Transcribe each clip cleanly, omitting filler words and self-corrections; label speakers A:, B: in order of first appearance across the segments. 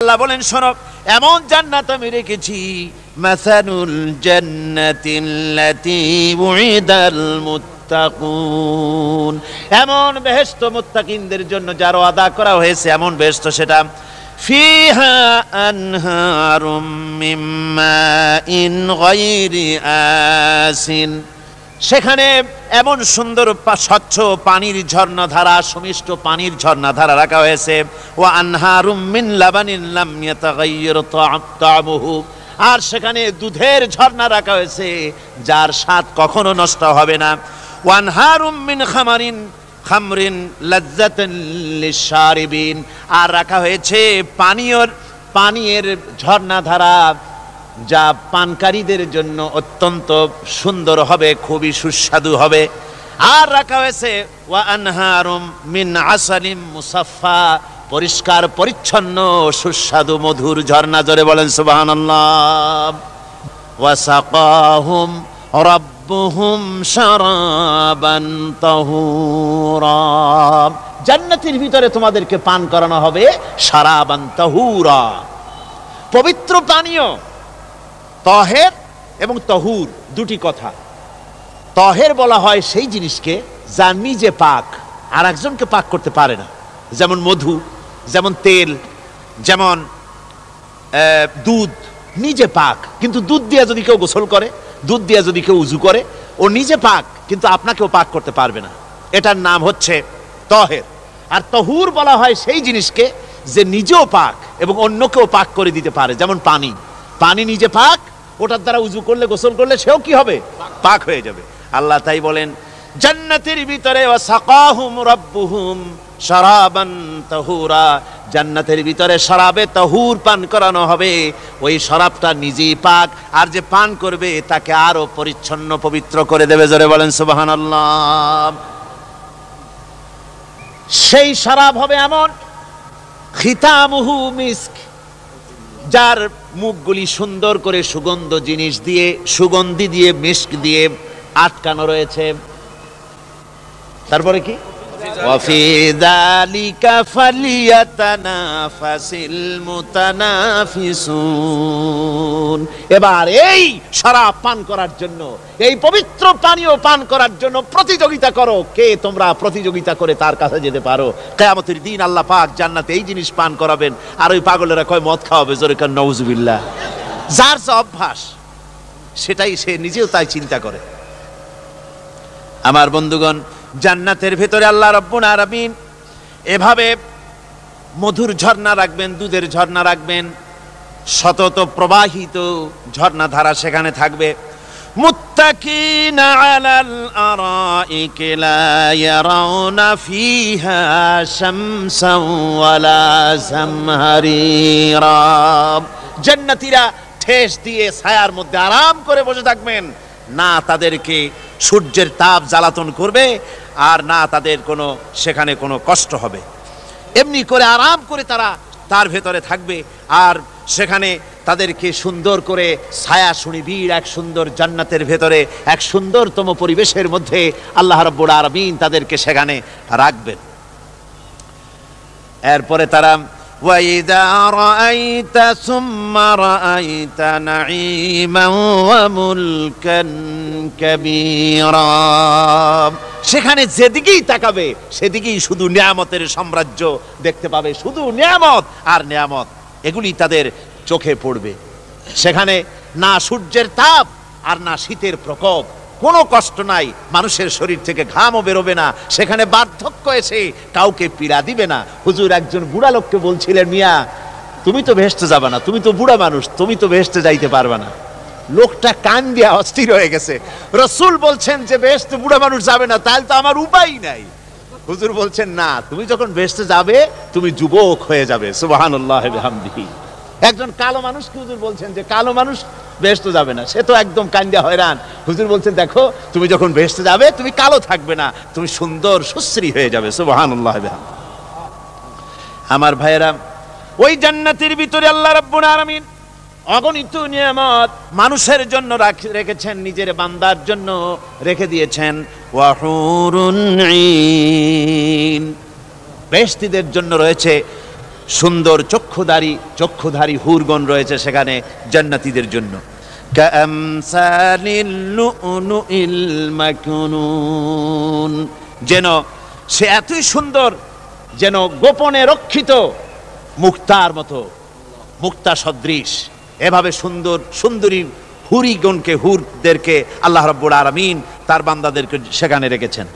A: আল্লাহ বলেন শোনো, এমন জান্নাত আমি রেখেছি, মাসালুল জান্নাতিল্লাতী উইদাল মুত্তাকুন, এমন বেহেশত মুত্তাকিনদের জন্য যার ওয়াদা করা হয়েছে, এমন বেহেশত সেটা, ফিহা আনহারুম মিন মাইন গায়রি আসিন, সেখানে এমন সুন্দর স্বচ্ছ পানির ঝর্ণাধারা, সুমিষ্ট পানির ঝর্ণাধারা রাখা হয়েছে, ওয়া আনহারুম মিন লাবানিন লাম ইয়াতাগায়্যার তা'আমুহু, আর সেখানে দুধের ঝর্ণা রাখা হয়েছে যার স্বাদ কখনো নষ্ট হবে না, ওয়া আনহারুম মিন খামরিন লাজ্জাতান লিশারিবিন, আর রাখা হয়েছে পানীয়ের ঝর্ণাধারা যা পানকারীদের জন্য অত্যন্ত সুন্দর হবে, খুবই সুস্বাদু হবে। আর রাখা হয়েছে ওয়া আনহারুম মিন আসালিম মুসাফফা, পরিষ্কার পরিচ্ছন্ন সুস্বাদু মধুর ঝর্ণা। জোরে বলেন সুবহানাল্লাহ। ওয়া সাকাহুম রাব্বুহুম শারাবান তাহুরা, জান্নাতের ভিতরে তোমাদেরকে পান করানো হবে শারাবান তাহুরা, পবিত্র পানীয়। তহের এবং তহুর দুটি কথা। তহের বলা হয় সেই জিনিসকে যা নিজে পাক আর একজনকে পাক করতে পারে না, যেমন মধু, যেমন তেল, যেমন দুধ নিজে পাক, কিন্তু দুধ দিয়ে যদি কেউ গোসল করে, দুধ দিয়ে যদি কেউ উজু করে, ও নিজে পাক কিন্তু আপনাকেও পাক করতে পারবে না। এটার নাম হচ্ছে তহের। আর তহুর বলা হয় সেই জিনিসকে যে নিজেও পাক এবং অন্যকেও পাক করে দিতে পারে, যেমন পানি। পানি নিজে পাক, ওটার দ্বারা উজু করলে, গোসল করলে সেও কি হবে? পাক হয়ে যাবে। আল্লাহ তাই বলেন জান্নাতের ভিতরে ওয়া সাকাহুম রাব্বুহুম শারাবান তাহুরা, জান্নাতের ভিতরে শরাবে তাহুর পান করানো হবে। ওই শরাবটা নিজেই পাক, আর যে পান করবে তাকে আরো পরিচ্ছন্ন পবিত্র করে দেবে। জোরে বলেন সুবহানাল্লাহ। সেই শরাব হবে এমন, খিতামুহু মিস্ক, যার মুখগুলি সুন্দর করে সুগন্ধ জিনিস দিয়ে, সুগন্ধি দিয়ে, মিস্ক দিয়ে আটকানো রয়েছে। তারপরে কি? ওয়াফি যালিকা ফালিয়াতানাফাসিল মুতানাফিসুন। এবার এই শরাব পান করার জন্য, এই পবিত্র পানীয় পান করার জন্য প্রতিযোগিতা করো, কে তোমরা প্রতিযোগিতা করে তার কাছে যেতে পারো। কিয়ামতের দিন আল্লাহ পাক জান্নাতে এই জিনিস পান করাবেন, আর ওই পাগলেরা কয় মদ খাওয়াবে। জোরে কান নাউজুবিল্লাহ। যার যা অভ্যাস সেটাই সে নিজেও তাই চিন্তা করে। আমার বন্ধুগণ, জান্নাতের ভেতরে আল্লাহ রাব্বুল আলামিন এভাবে মধুর ঝর্ণা রাখবেন, দুধের ঝর্ণা রাখবেন, সতত প্রবাহিত ঝর্ণাধারা সেখানে থাকবে। মুত্তাকিনা আলাল আরাইকি লা ইয়ারাউনা ফিহা শামসান ওয়ালা জামহারিরা, জান্নাতীরা ঠেস দিয়ে ছায়ার মধ্যে আরাম করে বসে থাকবেন, না তাদেরকে সূর্যের তাপ জ্বালাতন করবে, আর না তাদের সেখানে কোনো কষ্ট হবে। এমনি করে আরাম করে তারা তার ভেতরে থাকবে, আর সেখানে তাদেরকে সুন্দর করে ছায়া সুনিবিড় এক সুন্দর জান্নাতের ভেতরে এক সুন্দরতম পরিবেশের মধ্যে আল্লাহ রাব্বুল আলামিন তাদেরকে সেখানে রাখবেন। এরপরে তারা وَإِذَا رَأَيْتَ ثُمَّ رَأَيْتَ نَعِيمًا وَمُلْكًا كَبِيرًا, সেখানে যেদিকেই তাকাবে সেদিকেই শুধু নিয়ামতের সাম্রাজ্য দেখতে পাবে, শুধু নিয়ামত আর নিয়ামত, এগুলি তাদের চোখে পড়বে। সেখানে না সূর্যের তাপ আর না শীতের প্রকোপ, কোনো কষ্ট নাই, মানুষের শরীর থেকে ঘামও বেরোবে না, সেখানে বার্ধক্য এসে কাউকে পীড়া দিবে না। হুজুর একজন বুড়া লোককে বলছিলেন, মিয়া তুমি তো বেহেশতে যাবে না, তুমি তো বুড়া মানুষ, তুমি তো বেহেশতে যাইতে পারবে না। লোকটা কান দিয়া অস্থির হয়ে গেছে। রাসূল বলছেন যে বেহেশতে বুড়া মানুষ যাবে না, তাহলে তো আমার উপায় নাই। হুজুর বলছেন না, তুমি যখন বেহেশতে যাবে তুমি যুবক হয়ে যাবে। সুবহানাল্লাহ ওয়া বিহামদিহি। একজন কালো মানুষকে হুজুর বলছেন যে কালো মানুষ বেহেশতে যাবে না, সে তো একদম কান্দিয়া হয়রান। হুজুর বলছেন দেখো তুমি যখন বেহেশতে যাবে তুমি কালো থাকবে না, তুমি সুন্দর সুশ্রী হয়ে যাবে। সুবহানাল্লাহ ওয়া বিহামদিহি। আমার ভাইয়েরা, ওই জান্নাতের ভিতরে আল্লাহ রাব্বুল আলামিন অগণিত নিয়ামত মানুষের জন্য রেখেছেন, নিজের বান্দার জন্য রেখে দিয়েছেন। ওয়া হুরুন ঈন, বেহেশতীদের জন্য রয়েছে সুন্দর চক্ষুধারী হুরগণ রয়েছে সেখানে জান্নাতীদের জন্য। কামসালিল লুলুইল মাকনুন, যেন সে এতই সুন্দর, যেন গোপনে রক্ষিত মুক্তার মতো, মুক্তা সদৃশ। এভাবে সুন্দরী হুরদেরকে আল্লাহ রাব্বুল আলামিন তার বান্দাদেরকে সেখানে রেখেছেন।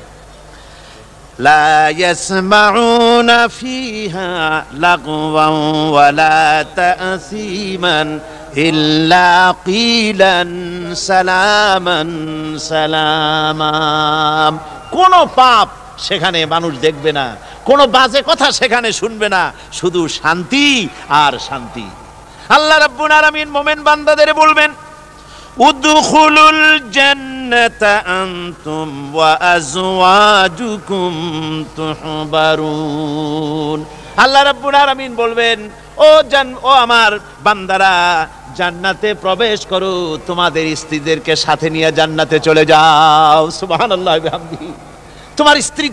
A: লা ইয়াসমাউনা ফিহা লাগওয়ান ওয়ালা তাসীমান ইল্লা কিলান সালামান সালামা। কোন পাপ সেখানে মানুষ দেখবে না, কোনো বাজে কথা সেখানে শুনবে না, শুধু শান্তি আর শান্তি। আল্লাহ রাব্বুল আলামিন মুমিন বান্দাদের বলবেন, উদখুলুল জান্নাতা আনতুম ওয়া আজওয়াজুকুম তুহবারুন। আল্লাহ রাব্বুল আলামিন বলবেন, ও আমার বান্দারা, জান্নাতে প্রবেশ করো, তোমাদের স্ত্রীদেরকে সাথে নিয়ে জান্নাতে চলে যাও। সুবহানাল্লাহি ওয়া বিহামদিহি।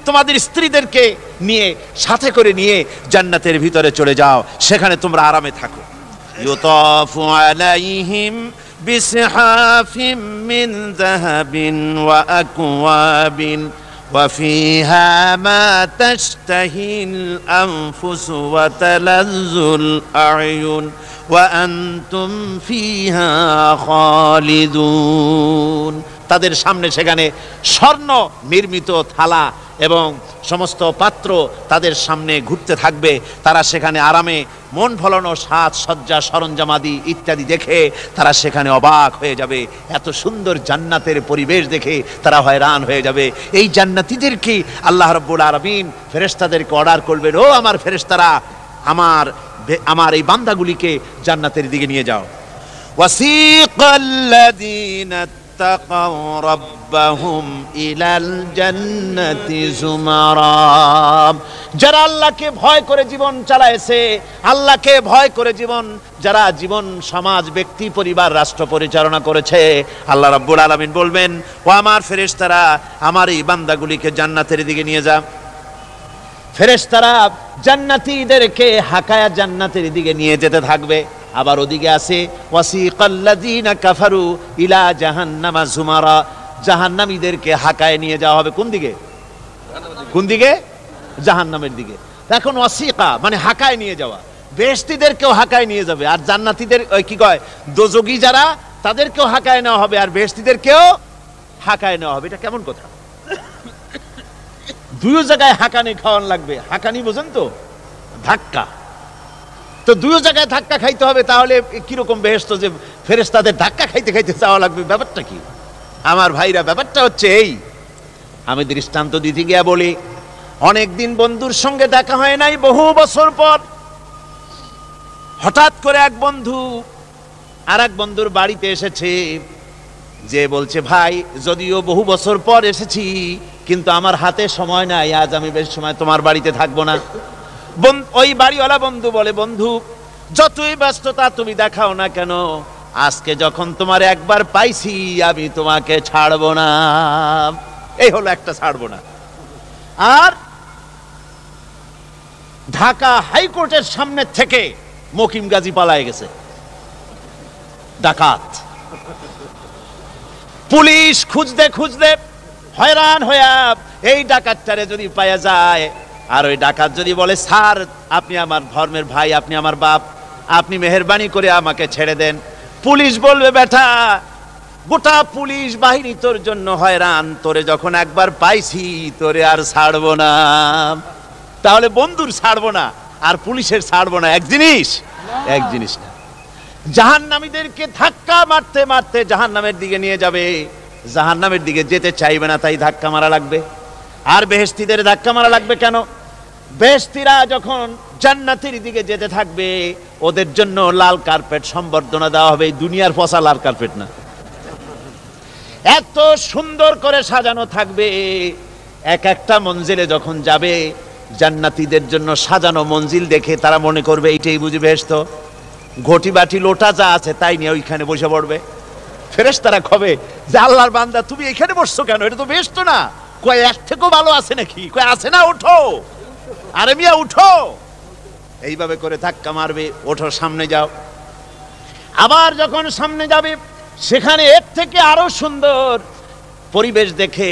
A: তোমাদের স্ত্রীদেরকে নিয়ে, সাথে করে নিয়ে জান্নাতের ভিতরে চলে যাও, সেখানে তোমরা আরামে থাকো। ইউতাফু আলাইহিম বিসহাফিম মিন যাহাবিন ওয়া আকওয়াবিন ওয়া ফিহা মা তাশতাহিল আনফুসু ওয়া তালাজ্জুল আ'য়ুন ওয়া আনতুম ফিহা খালিদুন। তাদের সামনে সেখানে স্বর্ণ নির্মিত থালা এবং সমস্ত পাত্র তাদের সামনে ঘুরতে থাকবে। তারা সেখানে আরামে মন ভোলানো সাজ সজ্জা সরঞ্জামাদি ইত্যাদি দেখে তারা সেখানে অবাক হয়ে যাবে। এত সুন্দর জান্নাতের পরিবেশ দেখে তারা হয়রান হয়ে যাবে। এই জান্নাতীদেরকে আল্লাহ রাব্বুল আলামিন ফেরেশতাদেরকে অর্ডার করবেন, ও আমার ফেরেশতারা, আমার এই বান্দাগুলিকে জান্নাতের দিকে নিয়ে যাও। ওয়াসিকাল্লাযীনা তাকাউ রাব্বাহুম ইলাল জান্নাতি যুমারা। যারা আল্লাহকে ভয় করে জীবন চালায়েছে, আল্লাহকে ভয় করে যারা জীবন সমাজ ব্যক্তি পরিবার রাষ্ট্র পরিচালনা করেছে, আল্লাহ রাব্বুল আলামিন বলবেন, ও আমার ফেরেশতারা, আমার এই বান্দাগুলিকে জান্নাতের দিকে নিয়ে যা। ফেরেশতারা জান্নাতীদেরকে হাকায়া জান্নাতের দিকে নিয়ে যেতে থাকবে। আবার ওদিকে আছে ওয়াসিকাল্লাযীনা কাফারু ইলা জাহান্নামা যুমারা, জাহান্নামীদেরকে হাকায় নিয়ে যাওয়া হবে কোন দিকে? জাহান্নামের দিকে। এখন ওয়াসিকা মানে হাকায় নিয়ে যাওয়া, বেহেশতীদেরকেও হাকায় নিয়ে যাবে, আর জান্নাতীদের কি কয় দোজখী যারা তাদেরকেও হাকায় নেওয়া হবে, আর বেহেশতীদেরকেও হাকায় নেওয়া হবে। এটা কেমন কথা? দুই জায়গায় হাকানি খাওয়ান লাগবে। হাকানি বোঝেন তো? ধাক্কা। তো দুই জায়গায় ধাক্কা খাইতে হবে, তাহলে কিরকম বেহেশত যে ফেরেশতাদের ধাক্কা খাইতে খাইতে যাওয়া লাগবে? ব্যাপারটা কি আমার ভাইরা? ব্যাপারটা হচ্ছে এই, আমি দৃষ্টান্ত দিতে গিয়া বলি, অনেকদিন বন্ধুর সঙ্গে দেখা হয় নাই, বহু বছর পর হঠাৎ করে এক বন্ধু আর এক বন্ধুর বাড়িতে এসেছে, যে বলছে, ভাই যদিও বহু বছর পর এসেছি, কিন্তু আমার হাতে সময় নাই, আজ আমি বেশি সময় তোমার বাড়িতে থাকবো না। ওই বাড়িওয়ালা বন্ধু বলে, বন্ধু যতই ব্যস্ততা তুমি দেখাও না কেন, আজকে যখন তোমার একবার পাইছি, আমি তোমাকে ছাড়বো না। এই হলো একটা ছাড়বো না। আর ঢাকা হাইকোর্টের সামনে থেকে মকিম গাজী পালায় গেছে, ডাকাত। পুলিশ খুঁজতে হয়রান হইয়া এই ডাকাতটারে যদি পাওয়া যায়, আর ওই ডাকাত যদি বলে, স্যার আপনি আমার ধর্মের ভাই, আপনি আমার বাপ, আপনি মেহেরবানি করে আমাকে ছেড়ে দেন, পুলিশ বলবে, বেটা গোটা পুলিশ বাহিনী তোর জন্য হয়রান, তোরে যখন একবার পাইছি তোরে আর ছাড়বো না। তাহলে বন্ধুর ছাড়বো না আর পুলিশের ছাড়বো না এক জিনিস না। জাহান্নামীদেরকে ধাক্কা মারতে মারতে জাহান্নামের দিকে নিয়ে যাবে, জাহান্নামের দিকে যেতে চাইবে না, তাই ধাক্কা মারা লাগবে। আর বেহেশতীদের ধাক্কা মারা লাগবে কেন? বেহেশতীরা যখন জান্নাতের দিকে যেতে থাকবে, ওদের জন্য লাল কার্পেট সম্বর্ধনা দেওয়া হবে। দুনিয়ার পচা লাল কার্পেট না, এত সুন্দর করে সাজানো থাকবে। এক একটা মঞ্জিলে যখন যাবে, জান্নাতীদের জন্য সাজানো মঞ্জিল দেখে তারা মনে করবে এইটাই বুঝি বেহেশত। ঘটি বাটি লোটা যা আছে তাই নিয়ে ওইখানে বসে পড়বে। ফেরেশতারা কবে যে, আল্লাহর বান্দা তুমি এখানে বসছো কেন? এটা তো বেহেশত না। কয় এর থেকেও ভালো আছে নাকি? কয় আছে না, উঠো। আরে মিয়া উঠো। এইভাবে করে ধাক্কা মারবে, ওঠো সামনে যাও। আবার যখন সামনে যাবে সেখানে এর থেকে আরো সুন্দর পরিবেশ দেখে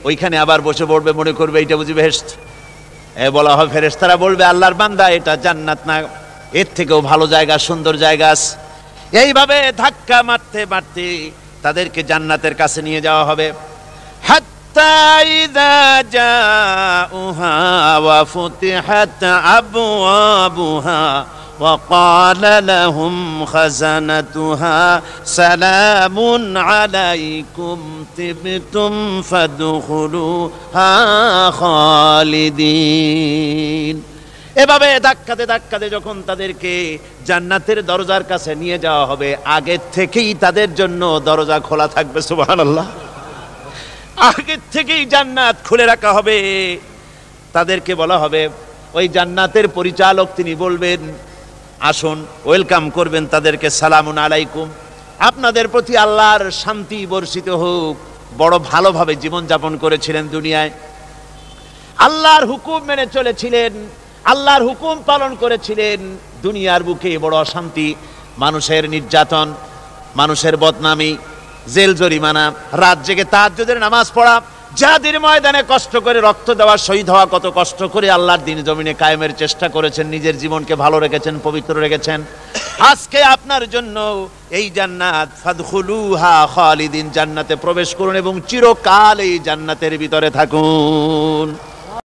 A: ওইখানে আবার বসে পড়বে, মনে করবে এটা বুঝি বেহেশত। বলা হয় ফেরেশতারা বলবে আল্লাহর বান্দা এটা জান্নাত না, এর থেকেও ভালো জায়গা, সুন্দর জায়গা আছে। এইভাবে ধাক্কা মারতে মারতে তাদেরকে জান্নাতের কাছে নিয়ে যাওয়া হবে। হাত্তা ইযা জাউহা ওয়া ফুতিহাত আবওয়াবুহা ওয়া ক্বালা লাহুম খাযানাতুহা সালামুন আলাইকুম তিবতুম ফাদখুলুহা খালিদিন। এভাবে ধাক্কাতে ধাক্কাতে যখন তাদেরকে জান্নাতের দরজার কাছে নিয়ে যাওয়া হবে, আগে থেকেই তাদের জন্য দরজা খোলা থাকবে। সুবহানাল্লাহ। আগে থেকেই জান্নাত খুলে রাখা হবে। তাদেরকে বলা হবে, ওই জান্নাতের পরিচালক তিনি বলবেন আসুন, ওয়েলকাম করবেন তাদেরকে, সালামুন আলাইকুম, আপনাদের প্রতি আল্লাহর শান্তি বর্ষিত হোক। বড় ভালোভাবে জীবনযাপন করেছিলেন দুনিয়ায়, আল্লাহর হুকুম মেনে চলেছিলেন, আল্লাহর হুকুম পালন করেছিলেন। দুনিয়ার বুকে বড় অশান্তি, মানুষের নির্যাতন, মানুষের বদনামি, জেল জরিমানা, রাত জেগে তাহাজ্জুদের নামাজ পড়া, জিহাদের ময়দানে কষ্ট করে রক্ত দেওয়া, শহীদ হওয়া, কত কষ্ট করে আল্লাহর দ্বীন জমিনে কায়েমের চেষ্টা করেছেন, নিজের জীবনকে ভালো রেখেছেন, পবিত্র রেখেছেন। আজকে আপনার জন্য এই জান্নাত, ফাদখুলুহা খালিদিন, জান্নাতে প্রবেশ করুন এবং চিরকাল এই জান্নাতের ভিতরে থাকুন।